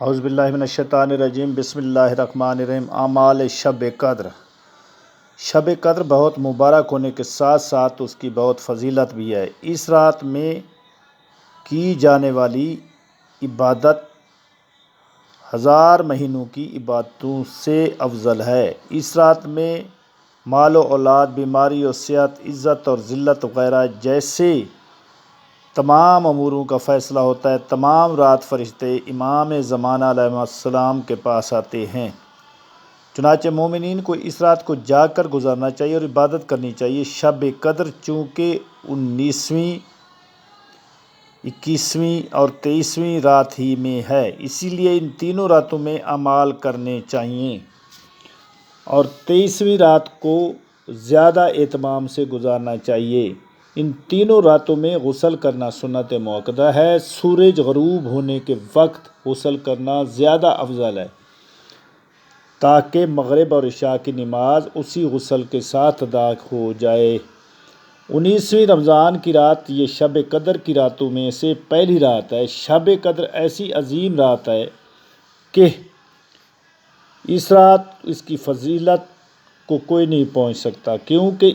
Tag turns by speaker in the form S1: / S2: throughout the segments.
S1: اعوذ باللہ من الشیطان الرجیم، بسم اللہ الرحمن الرحیم۔ اعمال شب قدر۔ شب قدر بہت مبارک ہونے کے ساتھ ساتھ اس کی بہت فضیلت بھی ہے۔ اس رات میں کی جانے والی عبادت 1000 مہینوں کی عبادتوں سے افضل ہے۔ اس رات میں مال و اولاد، بیماری و صحت، عزت اور ذلت وغیرہ جیسے تمام اموروں کا فیصلہ ہوتا ہے۔ تمام رات فرشتے امام زمانہ علیہ السلام کے پاس آتے ہیں۔ چنانچہ مومنین کو اس رات کو جاگ کر گزارنا چاہیے اور عبادت کرنی چاہیے۔ شب قدر چونکہ 19ویں، 21ویں اور 23ویں رات ہی میں ہے، اسی لیے ان تینوں راتوں میں اعمال کرنے چاہیے اور 23ویں رات کو زیادہ اہتمام سے گزارنا چاہیے۔ ان تینوں راتوں میں غسل کرنا سنت مؤکدہ ہے۔ سورج غروب ہونے کے وقت غسل کرنا زیادہ افضل ہے تاکہ مغرب اور عشاء کی نماز اسی غسل کے ساتھ ادا ہو جائے۔ 19ویں رمضان کی رات یہ شب قدر کی راتوں میں سے پہلی رات ہے۔ شب قدر ایسی عظیم رات ہے کہ اس رات اس کی فضیلت کو کوئی نہیں پہنچ سکتا، کیونکہ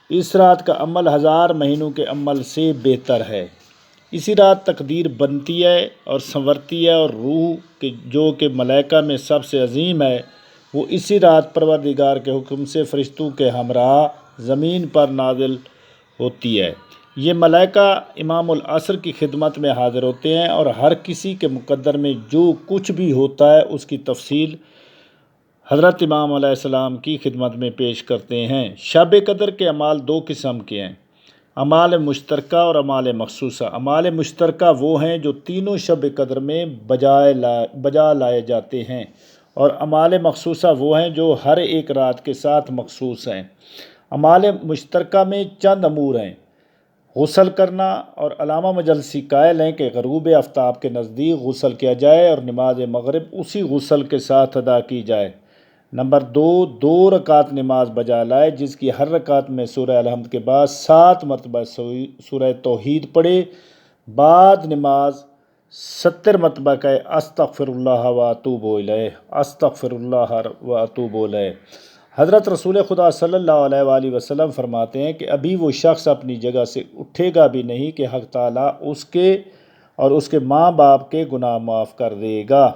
S1: اس رات کا عمل 1000 مہینوں کے عمل سے بہتر ہے۔ اسی رات تقدیر بنتی ہے اور سنورتی ہے اور روح جو کہ ملائکہ میں سب سے عظیم ہے، وہ اسی رات پروردگار کے حکم سے فرشتوں کے ہمراہ زمین پر نازل ہوتی ہے۔ یہ ملائکہ امام العصر کی خدمت میں حاضر ہوتے ہیں اور ہر کسی کے مقدر میں جو کچھ بھی ہوتا ہے اس کی تفصیل حضرت امام علیہ السلام کی خدمت میں پیش کرتے ہیں۔ شب قدر کے اعمال 2 قسم کے ہیں، اعمال مشترکہ اور اعمال مخصوصہ۔ اعمال مشترکہ وہ ہیں جو تینوں شب قدر میں بجا لائے جاتے ہیں، اور اعمال مخصوصہ وہ ہیں جو ہر ایک رات کے ساتھ مخصوص ہیں۔ اعمال مشترکہ میں چند امور ہیں: غسل کرنا، اور علامہ مجلسی قائل ہیں کہ غروب آفتاب کے نزدیک غسل کیا جائے اور نماز مغرب اسی غسل کے ساتھ ادا کی جائے۔ نمبر 2، 2 رکعت نماز بجا لائے جس کی ہر رکعت میں سورہ الحمد کے بعد 7 مرتبہ سورہ توحید پڑھے۔ بعد نماز 70 مرتبہ کہے استغفر اللہ و اتوب الیہ، استغفر اللہ و اتوب الیہ۔ حضرت رسول خدا صلی اللہ علیہ وآلہ وسلم فرماتے ہیں کہ ابھی وہ شخص اپنی جگہ سے اٹھے گا بھی نہیں کہ حق تعالیٰ اس کے اور اس کے ماں باپ کے گناہ معاف کر دے گا۔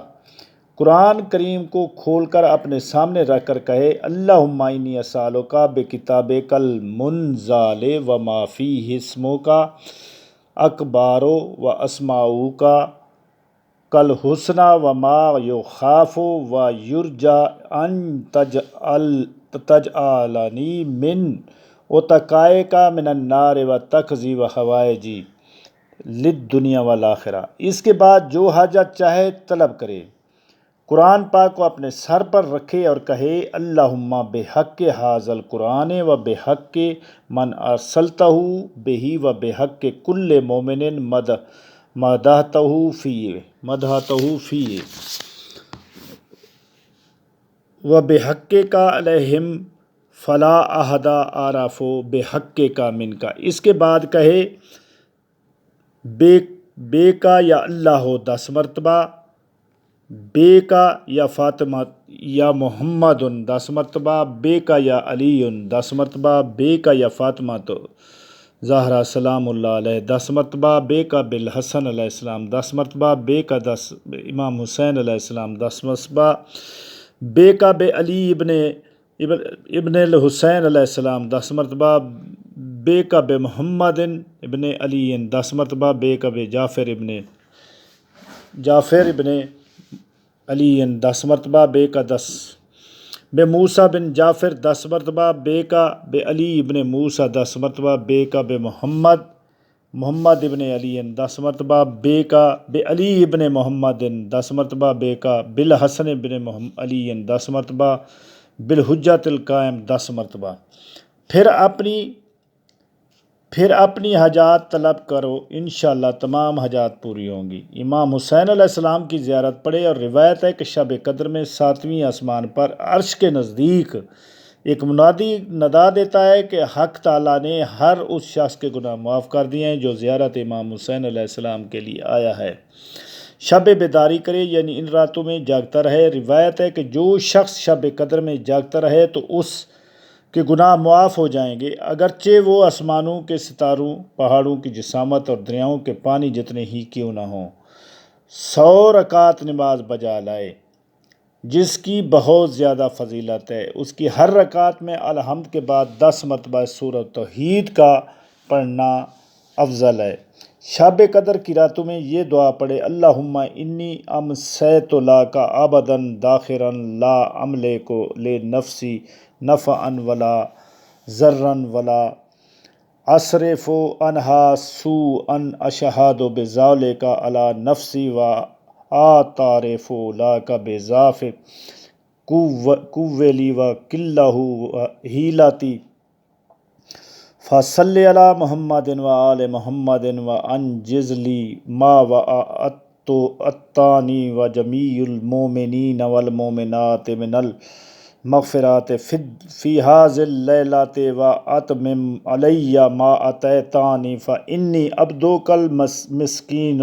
S1: قرآن کریم کو کھول کر اپنے سامنے رکھ کر کہے اللہم انی اسألک بکتابک المنزل وما فیہ اسمک اکبار و اسماؤک کالحسنی وما یخاف و یرجی ان تجعلنی من اتقائک من النار و تقضی و حوائجی للدنیا والآخرہ۔ اس کے بعد جو حاجت چاہے طلب کرے، قرآن پاک کو اپنے سر پر رکھے اور کہے اللہم بحق ھذا القرآن و بحق من ارسلتہ بہ و بحق کل مومن مدحتہ فیہ و بحقک علیہم فلا احد اعرف بحقک منک۔ اس کے بعد کہے بے کا یا اللہ 10 مرتبہ، بے کا یا فاطمہ یا محمد 10 مرتبہ، بے کا یا علی 10 مرتبہ، بے کا یا فاطمہ زہرا سلام اللہ علیہ 10 مرتبہ، بے کا بالحسن علیہ السلام 10 مرتبہ، بے کا امام حسین علیہ السلام 10 مرتبہ، بے کا بے علی ابن الحسین علیہ السلام 10 مرتبہ، بے کا بے محمد ابن علی 10 مرتبہ، بے کا بے جعفر ابن علی 10 مرتبہ، بے کا بے موسیٰ بن جعفر 10 مرتبہ، بے کا بے علی ابن موسیٰ 10 مرتبہ، بے کا بے محمد ابن علی 10 مرتبہ، بے کا بے علی ابن محمد 10 مرتبہ، بے کا بالحسن ابن علی 10 مرتبہ، بالحجۃ القائم 10 مرتبہ۔ پھر اپنی حاجات طلب کرو، انشاءاللہ تمام حاجات پوری ہوں گی۔ امام حسین علیہ السلام کی زیارت پڑھے، اور روایت ہے کہ شب قدر میں 7ویں آسمان پر عرش کے نزدیک ایک منادی ندا دیتا ہے کہ حق تعالیٰ نے ہر اس شخص کے گناہ معاف کر دیے ہیں جو زیارت امام حسین علیہ السلام کے لیے آیا ہے۔ شب بیداری کرے یعنی ان راتوں میں جاگتا رہے۔ روایت ہے کہ جو شخص شب قدر میں جاگتا رہے تو اس کے گناہ معاف ہو جائیں گے، اگرچہ وہ آسمانوں کے ستاروں، پہاڑوں کی جسامت اور دریاؤں کے پانی جتنے ہی کیوں نہ ہوں۔ 100 رکعت نماز بجا لائے جس کی بہت زیادہ فضیلت ہے، اس کی ہر رکعت میں الحمد کے بعد 10 مرتبہ سورۃ توحید کا پڑھنا افضل ہے۔ شب قدر کی راتوں میں یہ دعا پڑھے: اللہم انی امسیت لک عبدا ذاکرا لا املک لنفسی نفعا ولا ضرا ولا اصرف عنہا سوءا اشہد بذلک علی نفسی واعترف لک بضعف قوتی وقلہ حیلتی فصلی علی محمد وآل محمد وانجز لی ما وعدتنی وجمیع المؤمنین والمؤمنات من المغفرات فی هذه اللیلۃ واتمم علی ما اعطیتنی فانی عبدک المسکین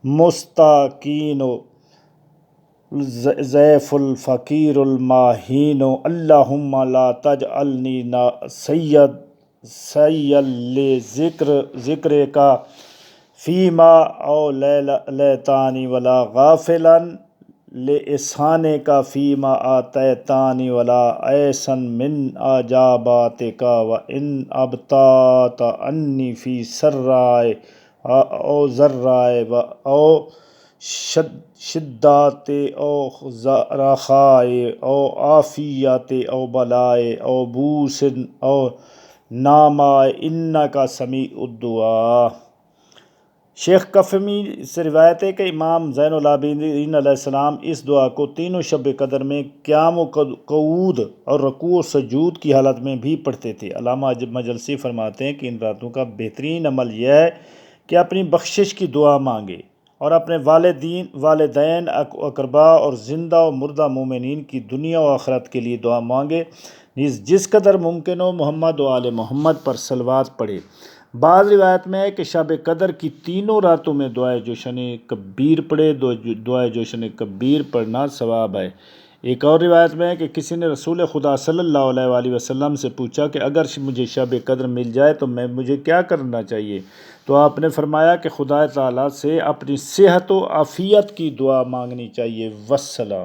S1: المستکین ضعیف الفقیر المہین اللہم لا تجعلنی ناسیا لذکرک فیما اولیتنی ولا غافلا لإحسانک فیما اعطیتنی ولا عیسا من اجابتک وان ابطأت عنی فی سراء او ضراء او شدۃ او رخاء او عافیۃ او بلاء او بؤس او نعماء انک سمیع الدعاء۔ شیخ کفمی سے روایت ہے کہ امام زین العابدین علیہ السلام اس دعا کو تینوں شب قدر میں قیام و قعود اور رکوع و سجود کی حالت میں بھی پڑھتے تھے۔ علامہ مجلسی فرماتے ہیں کہ ان راتوں کا بہترین عمل یہ ہے کہ اپنی بخشش کی دعا مانگے اور اپنے والدین، اقربا اور زندہ و مردہ مومنین کی دنیا و آخرت کے لیے دعا مانگے، نیز جس قدر ممکن ہو محمد و آل محمد پر صلوات پڑھے۔ بعض روایت میں ہے کہ شب قدر کی تینوں راتوں میں دعائے جوشن کبیر پڑھے، دعائے جوشن کبیر پڑھنا ثواب ہے۔ ایک اور روایت میں ہے کہ کسی نے رسول خدا صلی اللہ علیہ وآلہ وسلم سے پوچھا کہ اگر مجھے شب قدر مل جائے تو مجھے کیا کرنا چاہیے؟ تو آپ نے فرمایا کہ خدا تعالیٰ سے اپنی صحت و عافیت کی دعا مانگنی چاہیے۔ والسلام۔